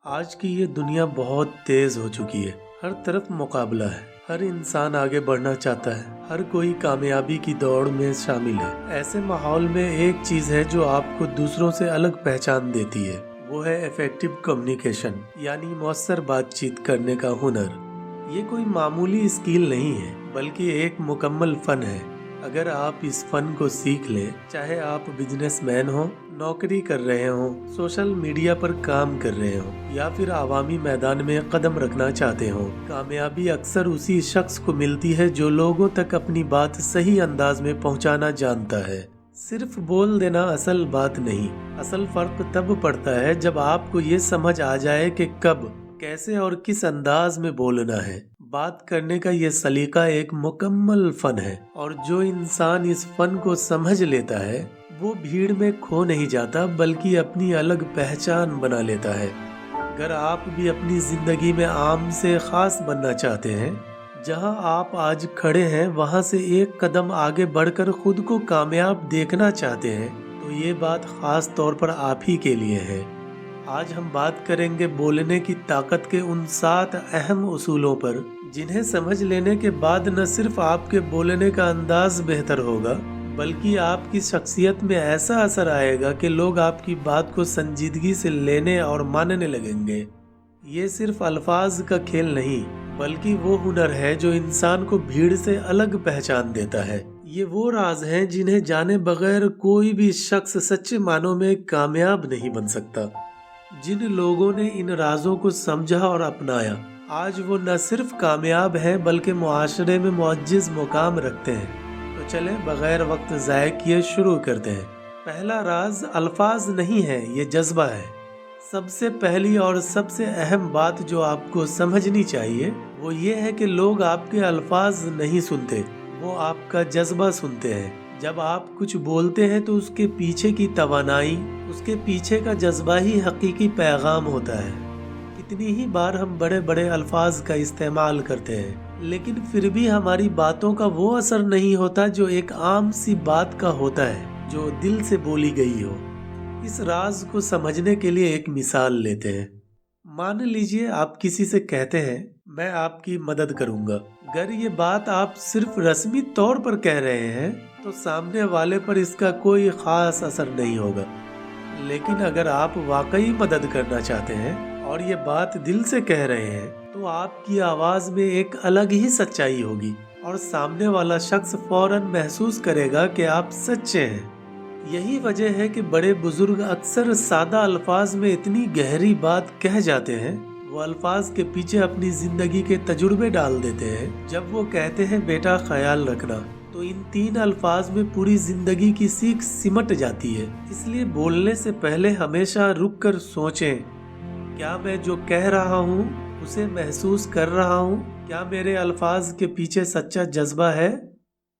आज की ये दुनिया बहुत तेज हो चुकी है। हर तरफ मुकाबला है। हर इंसान आगे बढ़ना चाहता है। हर कोई कामयाबी की दौड़ में शामिल है। ऐसे माहौल में एक चीज है जो आपको दूसरों से अलग पहचान देती है, वो है इफेक्टिव कम्युनिकेशन, यानी मौसर बातचीत करने का हुनर। ये कोई मामूली स्किल नहीं है, बल्कि एक मुकम्मल फन है। अगर आप इस फन को सीख लें, चाहे आप बिजनेसमैन हो, नौकरी कर रहे हो, सोशल मीडिया पर काम कर रहे हो, या फिर आवामी मैदान में कदम रखना चाहते हो, कामयाबी अक्सर उसी शख्स को मिलती है जो लोगों तक अपनी बात सही अंदाज में पहुंचाना जानता है। सिर्फ बोल देना असल बात नहीं, असल फर्क तब पड़ता है जब आपको ये समझ आ जाए कि कब, कैसे और किस अंदाज में बोलना है। बात करने का ये सलीका एक मुकम्मल फन है, और जो इंसान इस फन को समझ लेता है वो भीड़ में खो नहीं जाता, बल्कि अपनी अलग पहचान बना लेता है। अगर आप भी अपनी जिंदगी में आम से खास बनना चाहते हैं, जहां आप आज खड़े हैं वहां से एक कदम आगे बढ़कर खुद को कामयाब देखना चाहते हैं, तो ये बात खास तौर पर आप ही के लिए है। आज हम बात करेंगे बोलने की ताकत के उन 7 अहम उसूलों पर, जिन्हें समझ लेने के बाद न सिर्फ आपके बोलने का अंदाज बेहतर होगा, बल्कि आपकी शख्सियत में ऐसा असर आएगा कि लोग आपकी बात को संजीदगी से लेने और मानने लगेंगे। ये सिर्फ अल्फाज का खेल नहीं, बल्कि वो हुनर है जो इंसान को भीड़ से अलग पहचान देता है। ये वो राज हैं जिन्हें जाने बगैर कोई भी शख्स सच्चे मानों में कामयाब नहीं बन सकता। जिन लोगों ने इन राजों को समझा और अपनाया, आज वो न सिर्फ कामयाब हैं बल्कि मुआशरे में मुअज्जिज मुकाम रखते हैं। तो चले बगैर वक्त ज़ाय किए शुरू करते हैं। पहला राज अल्फाज नहीं है, ये जज्बा है। सबसे पहली और सबसे अहम बात जो आपको समझनी चाहिए वो ये है कि लोग आपके अल्फाज नहीं सुनते, वो आपका जज्बा सुनते हैं। जब आप कुछ बोलते हैं तो उसके पीछे की तवानाई, उसके पीछे का जज्बा ही हकीकी पैगाम होता है। कितनी ही बार हम बड़े बड़े अल्फाज का इस्तेमाल करते हैं, लेकिन फिर भी हमारी बातों का वो असर नहीं होता जो एक आम सी बात का होता है, जो दिल से बोली गई हो। इस राज को समझने के लिए एक मिसाल लेते हैं। मान लीजिए आप किसी से कहते हैं, मैं आपकी मदद करूंगा। अगर ये बात आप सिर्फ रस्मी तौर पर कह रहे हैं तो सामने वाले पर इसका कोई खास असर नहीं होगा, लेकिन अगर आप वाकई मदद करना चाहते हैं और ये बात दिल से कह रहे हैं, तो आपकी आवाज में एक अलग ही सच्चाई होगी और सामने वाला शख्स फौरन महसूस करेगा कि आप सच्चे हैं। यही वजह है कि बड़े बुजुर्ग अक्सर सादा अल्फाज में इतनी गहरी बात कह जाते हैं। वो अल्फाज के पीछे अपनी जिंदगी के तजुर्बे डाल देते हैं। जब वो कहते हैं बेटा ख्याल रखना, तो इन 3 अल्फाज में पूरी जिंदगी की सीख सिमट जाती है। इसलिए बोलने से पहले हमेशा रुक कर सोचें, क्या मैं जो कह रहा हूँ उसे महसूस कर रहा हूँ? क्या मेरे अल्फाज के पीछे सच्चा जज्बा है?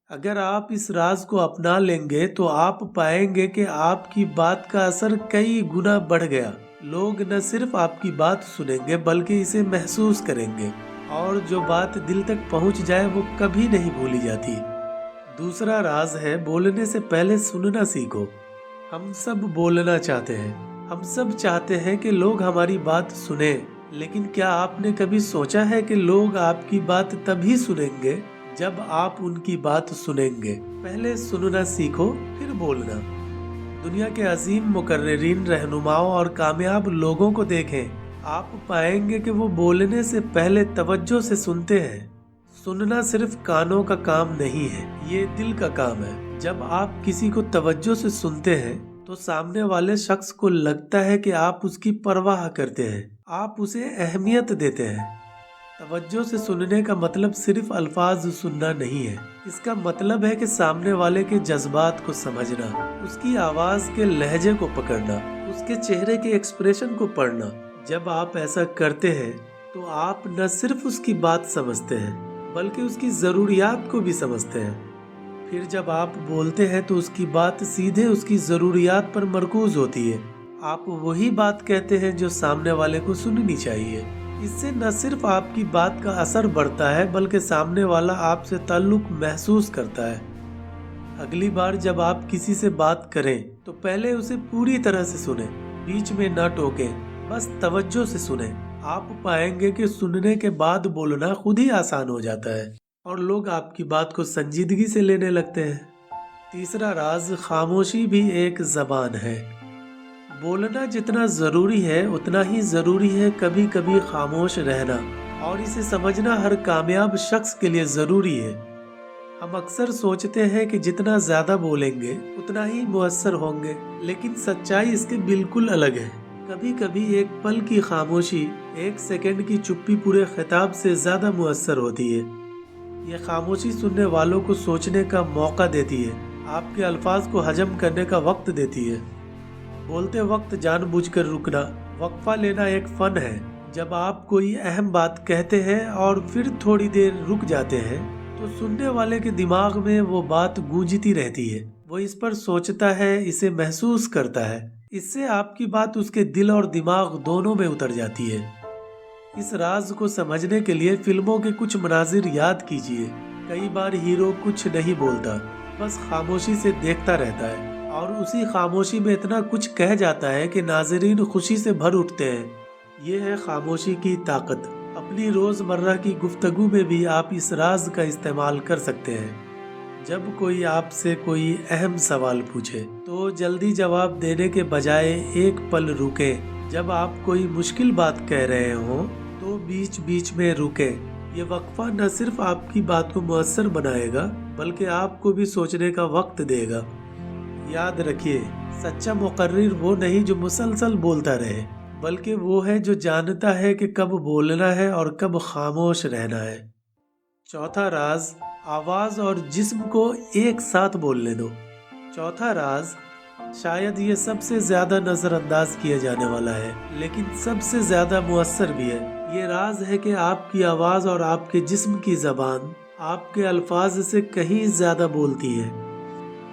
अगर आप इस राज को अपना लेंगे तो आप पाएंगे कि आपकी बात का असर कई गुना बढ़ गया। लोग न सिर्फ आपकी बात सुनेंगे बल्कि इसे महसूस करेंगे, और जो बात दिल तक पहुंच जाए वो कभी नहीं भूली जाती। दूसरा राज है बोलने से पहले सुनना सीखो। हम सब बोलना चाहते हैं, हम सब चाहते हैं कि लोग हमारी बात सुने, लेकिन क्या आपने कभी सोचा है कि लोग आपकी बात तभी सुनेंगे जब आप उनकी बात सुनेंगे? पहले सुनना सीखो, फिर बोलना। दुनिया के अजीम मुकर्रिरीन, रहनुमाओं और कामयाब लोगों को देखें, आप पाएंगे कि वो बोलने से पहले तवज्जो से सुनते हैं। सुनना सिर्फ कानों का काम नहीं है, ये दिल का काम है। जब आप किसी को तवज्जो से सुनते हैं तो सामने वाले शख्स को लगता है कि आप उसकी परवाह करते हैं, आप उसे अहमियत देते हैं। तवज्जो से सुनने का मतलब सिर्फ अल्फाज सुनना नहीं है, इसका मतलब है कि सामने वाले के जज्बात को समझना, उसकी आवाज के लहजे को पकड़ना, उसके चेहरे के एक्सप्रेशन को पढ़ना। जब आप ऐसा करते हैं तो आप न सिर्फ उसकी बात समझते हैं बल्कि उसकी जरूरियात को भी समझते हैं। फिर जब आप बोलते हैं तो उसकी बात सीधे उसकी जरूरियात पर मरकूज होती है। आप वही बात कहते हैं जो सामने वाले को सुननी चाहिए। इससे न सिर्फ आपकी बात का असर बढ़ता है बल्कि सामने वाला आपसे ताल्लुक महसूस करता है। अगली बार जब आप किसी से बात करें तो पहले उसे पूरी तरह से सुने, बीच में न टोकें, बस तवज्जो से सुने। आप पाएंगे कि सुनने के बाद बोलना खुद ही आसान हो जाता है और लोग आपकी बात को संजीदगी से लेने लगते हैं। तीसरा राज, खामोशी भी एक जबान है। बोलना जितना जरूरी है उतना ही जरूरी है कभी कभी खामोश रहना, और इसे समझना हर कामयाब शख्स के लिए जरूरी है। हम अक्सर सोचते हैं कि जितना ज्यादा बोलेंगे उतना ही मुअस्सर होंगे, लेकिन सच्चाई इसके बिल्कुल अलग है। कभी कभी एक पल की खामोशी, एक सेकंड की चुप्पी पूरे खिताब से ज्यादा मुअस्सर होती है। यह खामोशी सुनने वालों को सोचने का मौका देती है, आपके अल्फाज को हजम करने का वक्त देती है। बोलते वक्त जानबूझकर रुकना, वक्फा लेना एक फन है। जब आप कोई अहम बात कहते हैं और फिर थोड़ी देर रुक जाते हैं तो सुनने वाले के दिमाग में वो बात गूंजती रहती है। वो इस पर सोचता है, इसे महसूस करता है। इससे आपकी बात उसके दिल और दिमाग दोनों में उतर जाती है। इस राज को समझने के लिए फिल्मों के कुछ मनाजिर याद कीजिए। कई बार हीरो कुछ नहीं बोलता, बस खामोशी से देखता रहता है और उसी खामोशी में इतना कुछ कह जाता है कि नाज़रीन खुशी से भर उठते हैं। ये है खामोशी की ताकत। अपनी रोज़मर्रा की गुफ्तगू में भी आप इस राज का इस्तेमाल कर सकते हैं। जब कोई आपसे कोई अहम सवाल पूछे तो जल्दी जवाब देने के बजाय एक पल रुकें। जब आप कोई मुश्किल बात कह रहे हो तो बीच बीच में रुकें। ये वक्फा न सिर्फ आपकी बात को मुअस्सर बनाएगा बल्कि आपको भी सोचने का वक्त देगा। याद रखिए, सच्चा मुकर्रिर वो नहीं जो मुसलसल बोलता रहे, बल्कि वो है जो जानता है कि कब बोलना है और कब खामोश रहना है। चौथा राज, आवाज और जिस्म को एक साथ बोलने दो। चौथा राज शायद ये सबसे ज्यादा नजरअंदाज किया जाने वाला है, लेकिन सबसे ज्यादा मुअस्सर भी है। ये राज है कि आपकी आवाज और आपके जिस्म की जबान आपके अल्फाज से कहीं ज्यादा बोलती है।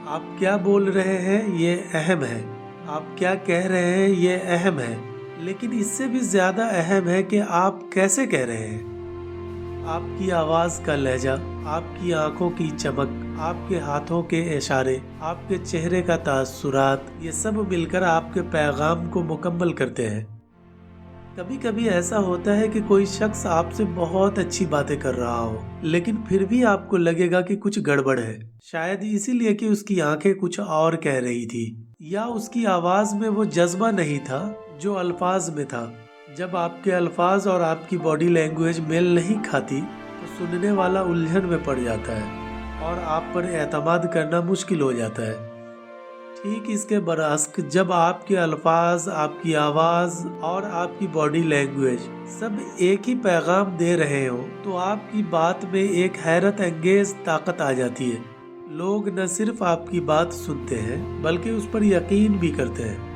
आप क्या बोल रहे हैं ये अहम है, आप क्या कह रहे हैं ये अहम है, लेकिन इससे भी ज्यादा अहम है कि आप कैसे कह रहे हैं। आपकी आवाज का लहजा, आपकी आंखों की चमक, आपके हाथों के इशारे, आपके चेहरे का तासुरात, ये सब मिलकर आपके पैगाम को मुकम्मल करते हैं। कभी कभी ऐसा होता है कि कोई शख्स आपसे बहुत अच्छी बातें कर रहा हो, लेकिन फिर भी आपको लगेगा कि कुछ गड़बड़ है। शायद इसीलिए कि उसकी आंखें कुछ और कह रही थी, या उसकी आवाज में वो जज्बा नहीं था जो अल्फाज में था। जब आपके अल्फाज और आपकी बॉडी लैंग्वेज मेल नहीं खाती तो सुनने वाला उलझन में पड़ जाता है और आप पर एतमाद करना मुश्किल हो जाता है। ठीक इसके बरअक्स, जब आपके अल्फाज, आपकी आवाज और आपकी बॉडी लैंग्वेज सब एक ही पैगाम दे रहे हो तो आपकी बात में एक हैरत अंगेज ताकत आ जाती है। लोग न सिर्फ आपकी बात सुनते हैं बल्कि उस पर यकीन भी करते हैं।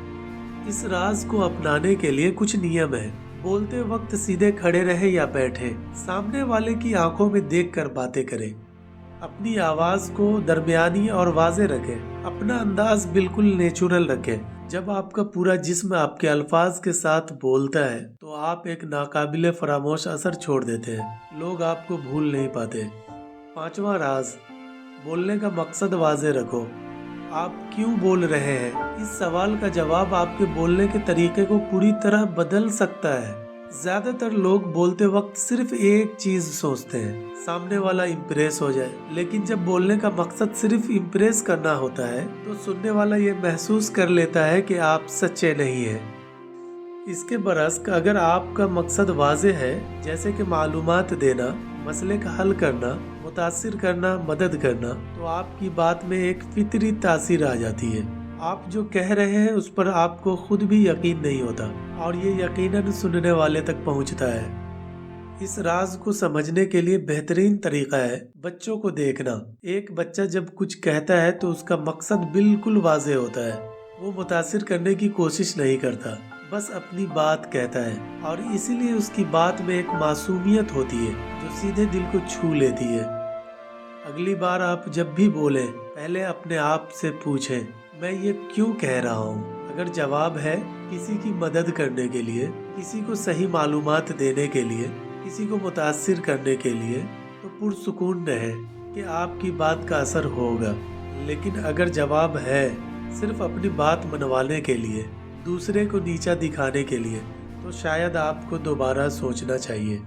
इस राज को अपनाने के लिए कुछ नियम है। बोलते वक्त सीधे खड़े रहे या बैठे, सामने वाले की आंखों में देखकर बातें करें। अपनी आवाज को दरमियानी और वाज़े रखें। अपना अंदाज बिल्कुल नेचुरल रखें। जब आपका पूरा जिस्म आपके अल्फाज के साथ बोलता है तो आप एक नाकाबिले फरामोश असर छोड़ देते हैं। लोग आपको भूल नहीं पाते। पांचवा राज, बोलने का मकसद वाज़े रखो। आप क्यों बोल रहे हैं, इस सवाल का जवाब आपके बोलने के तरीके को पूरी तरह बदल सकता है। ज्यादातर लोग बोलते वक्त सिर्फ एक चीज सोचते हैं, सामने वाला इम्प्रेस हो जाए, लेकिन जब बोलने का मकसद सिर्फ इम्प्रेस करना होता है तो सुनने वाला ये महसूस कर लेता है कि आप सच्चे नहीं हैं। इसके बरअक्स, अगर आपका मकसद वाज़ेह है, जैसे कि मालूमात देना, मसले का हल करना, मुतासिर करना, मदद करना, तो आपकी बात में एक फितरी तासीर आ जाती है। आप जो कह रहे हैं उस पर आपको खुद भी यकीन नहीं होता और ये यकीनन सुनने वाले तक पहुंचता है। इस राज को समझने के लिए बेहतरीन तरीका है बच्चों को देखना। एक बच्चा जब कुछ कहता है तो उसका मकसद बिल्कुल वाज़ेह होता है। वो मुतासिर करने की कोशिश नहीं करता, बस अपनी बात कहता है, और इसीलिए उसकी बात में एक मासूमियत होती है जो सीधे दिल को छू लेती है। अगली बार आप जब भी बोलें, पहले अपने आप से पूछें, मैं ये क्यों कह रहा हूँ। अगर जवाब है किसी की मदद करने के लिए, किसी को सही मालूमात देने के लिए, किसी को मुतासिर करने के लिए, तो पुरसुकून रहें कि आपकी बात का असर होगा। लेकिन अगर जवाब है सिर्फ अपनी बात मनवाने के लिए, दूसरे को नीचा दिखाने के लिए, तो शायद आपको दोबारा सोचना चाहिए।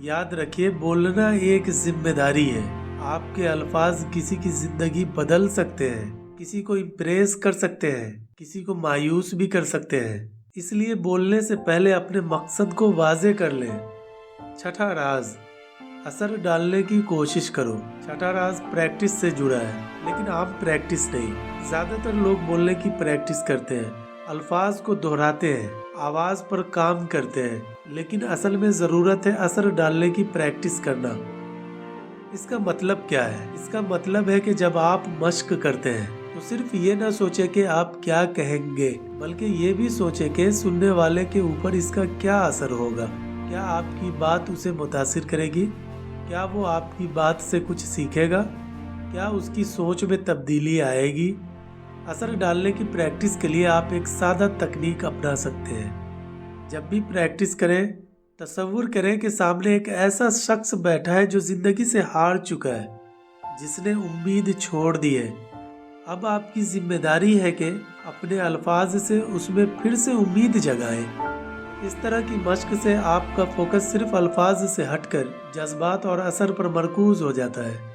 याद रखिए, बोलना एक जिम्मेदारी है। आपके अल्फाज किसी की जिंदगी बदल सकते हैं, किसी को इम्प्रेस कर सकते हैं, किसी को मायूस भी कर सकते हैं। इसलिए बोलने से पहले अपने मकसद को वाज़ेह कर लें। छठा राज, असर डालने की कोशिश करो। छठा राज प्रैक्टिस से जुड़ा है, लेकिन आम प्रैक्टिस नहीं। ज्यादातर लोग बोलने की प्रैक्टिस करते हैं, अल्फाज को दोहराते हैं, आवाज पर काम करते हैं, लेकिन असल में जरूरत है असर डालने की प्रैक्टिस करना। इसका मतलब क्या है? इसका मतलब है कि जब आप मश्क करते हैं तो सिर्फ ये ना सोचे कि आप क्या कहेंगे, बल्कि ये भी सोचे कि सुनने वाले के ऊपर इसका क्या असर होगा। क्या आपकी बात उसे मुतासिर करेगी? क्या वो आपकी बात से कुछ सीखेगा? क्या उसकी सोच में तब्दीली आएगी? असर डालने की प्रैक्टिस के लिए आप एक सादा तकनीक अपना सकते हैं। जब भी प्रैक्टिस करें, तसव्वुर करें कि सामने एक ऐसा शख्स बैठा है जो जिंदगी से हार चुका है, जिसने उम्मीद छोड़ दी है। अब आपकी जिम्मेदारी है कि अपने अल्फाज से उसमें फिर से उम्मीद जगाएं। इस तरह की मश्क से आपका फोकस सिर्फ अल्फाज से हटकर जज्बात और असर पर मरकूज हो जाता है।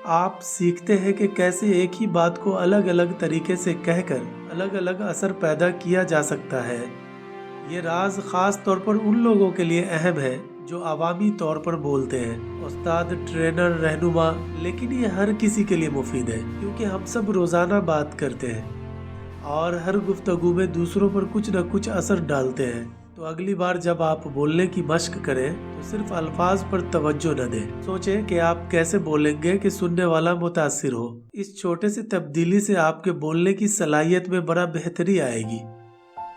आप सीखते हैं कि कैसे एक ही बात को अलग अलग तरीके से कहकर अलग अलग असर पैदा किया जा सकता है। ये राज खास तौर पर उन लोगों के लिए अहम है जो अवामी तौर पर बोलते हैं, उस्ताद, ट्रेनर, रहनुमा, लेकिन ये हर किसी के लिए मुफीद है, क्योंकि हम सब रोजाना बात करते हैं और हर गुफ्तगू में दूसरों पर कुछ न कुछ असर डालते हैं। तो अगली बार जब आप बोलने की मश्क करें तो सिर्फ अल्फाज पर तवज्जो न दें, सोचें कि आप कैसे बोलेंगे कि सुनने वाला मुतासिर हो। इस छोटे से तब्दीली से आपके बोलने की सलाहियत में बड़ा बेहतरी आएगी।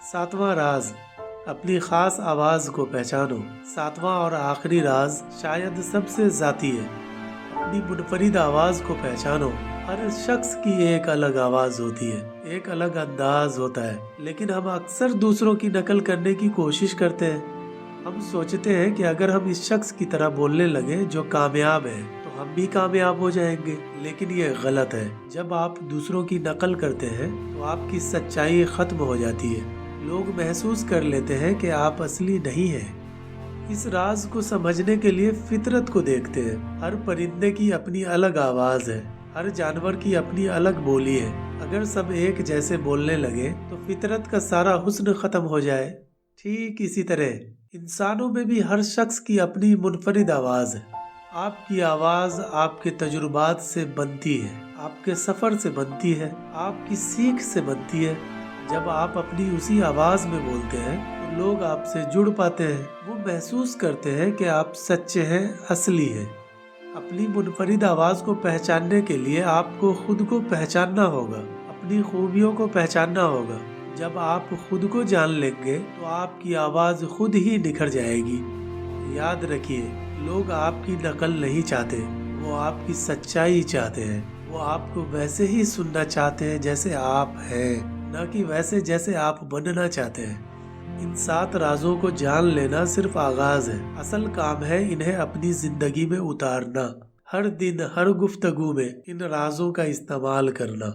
सातवां राज, अपनी खास आवाज को पहचानो। सातवां और आखिरी राज शायद सबसे जाती है। अपनी मुनफरिद आवाज को पहचानो। हर शख्स की एक अलग आवाज होती है, एक अलग अंदाज होता है, लेकिन हम अक्सर दूसरों की नकल करने की कोशिश करते हैं। हम सोचते हैं कि अगर हम इस शख्स की तरह बोलने लगे जो कामयाब है तो हम भी कामयाब हो जाएंगे, लेकिन ये गलत है। जब आप दूसरों की नकल करते हैं तो आपकी सच्चाई खत्म हो जाती है। लोग महसूस कर लेते हैं कि आप असली नहीं हैं। इस राज को समझने के लिए फितरत को देखते हैं। हर परिंदे की अपनी अलग आवाज है, हर जानवर की अपनी अलग बोली है। अगर सब एक जैसे बोलने लगे तो फितरत का सारा हुस्न खत्म हो जाए। ठीक इसी तरह इंसानों में भी हर शख्स की अपनी मुनफरिद आवाज है। आपकी आवाज आपके तजुर्बात से बनती है, आपके सफर से बनती है, आपकी सीख से बनती है। जब आप अपनी उसी आवाज में बोलते हैं तो लोग आपसे जुड़ पाते हैं। वो महसूस करते हैं कि आप सच्चे हैं, असली हैं। अपनी मुनफरिद आवाज को पहचानने के लिए आपको खुद को पहचानना होगा, अपनी खूबियों को पहचानना होगा। जब आप खुद को जान लेंगे तो आपकी आवाज खुद ही निखर जाएगी। याद रखिए, लोग आपकी नकल नहीं चाहते, वो आपकी सच्चाई चाहते हैं। वो आपको वैसे ही सुनना चाहते हैं जैसे आप हैं, न कि वैसे जैसे आप बनना चाहते हैं। इन 7 राजों को जान लेना सिर्फ आगाज है। असल काम है इन्हें अपनी जिंदगी में उतारना। हर दिन, हर गुफ्तगू में इन राजों का इस्तेमाल करना।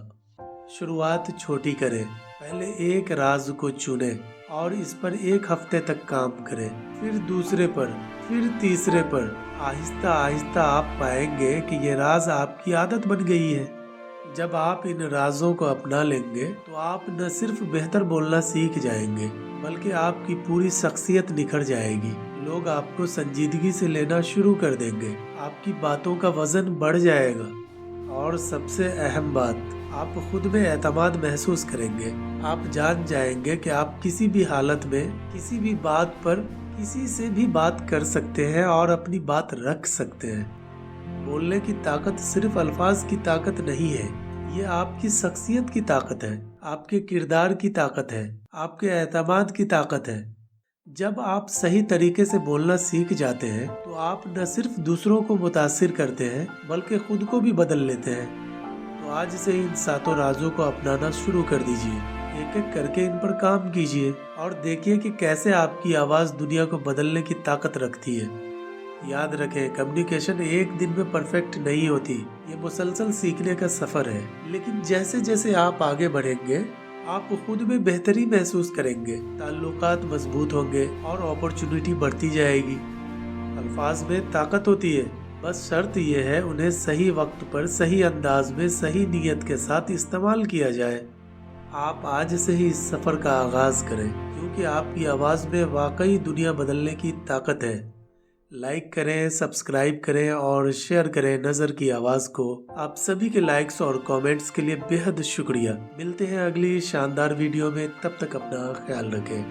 शुरुआत छोटी करें। पहले एक राज को चुनें और इस पर 1 हफ्ते तक काम करें, फिर दूसरे पर, फिर तीसरे पर। आहिस्ता आहिस्ता आप पाएंगे कि ये राज आपकी आदत बन गई है। जब आप इन राजों को अपना लेंगे तो आप न सिर्फ बेहतर बोलना सीख जाएंगे, बल्कि आपकी पूरी शख्सियत निखर जाएगी। लोग आपको संजीदगी से लेना शुरू कर देंगे, आपकी बातों का वजन बढ़ जाएगा और सबसे अहम बात, आप खुद में एतमाद महसूस करेंगे। आप जान जाएंगे कि आप किसी भी हालत में, किसी भी बात पर, किसी से भी बात कर सकते हैं और अपनी बात रख सकते हैं। बोलने की ताकत सिर्फ अल्फाज की ताकत नहीं है, ये आपकी शख्सियत की ताकत है, आपके किरदार की ताकत है, आपके एतमाद की ताकत है। जब आप सही तरीके से बोलना सीख जाते हैं तो आप न सिर्फ दूसरों को मुतासिर करते हैं बल्कि खुद को भी बदल लेते हैं। तो आज से इन 7 राजों को अपनाना शुरू कर दीजिए। एक एक करके इन पर काम कीजिए और देखिए कि कैसे आपकी आवाज दुनिया को बदलने की ताकत रखती है। याद रखें, कम्युनिकेशन एक दिन में परफेक्ट नहीं होती, ये मुसलसल सीखने का सफर है। लेकिन जैसे जैसे आप आगे बढ़ेंगे آپ خود میں بہتری محسوس کریں گے، تعلقات مضبوط ہوں گے اور اپرچونٹی بڑھتی جائے گی۔ الفاظ میں طاقت ہوتی ہے، بس شرط یہ ہے انہیں صحیح وقت پر صحیح انداز میں صحیح نیت کے ساتھ استعمال کیا جائے۔ آپ آج سے ہی اس سفر کا آغاز کریں، کیونکہ آپ کی آواز میں واقعی دنیا بدلنے کی طاقت ہے۔ لائک کریں، سبسکرائب کریں اور شیئر کریں نظر کی آواز کو۔ آپ سبھی کے لائکس اور کامنٹس کے لیے بے حد شکریہ۔ ملتے ہیں اگلی شاندار ویڈیو میں، تب تک اپنا خیال رکھیں۔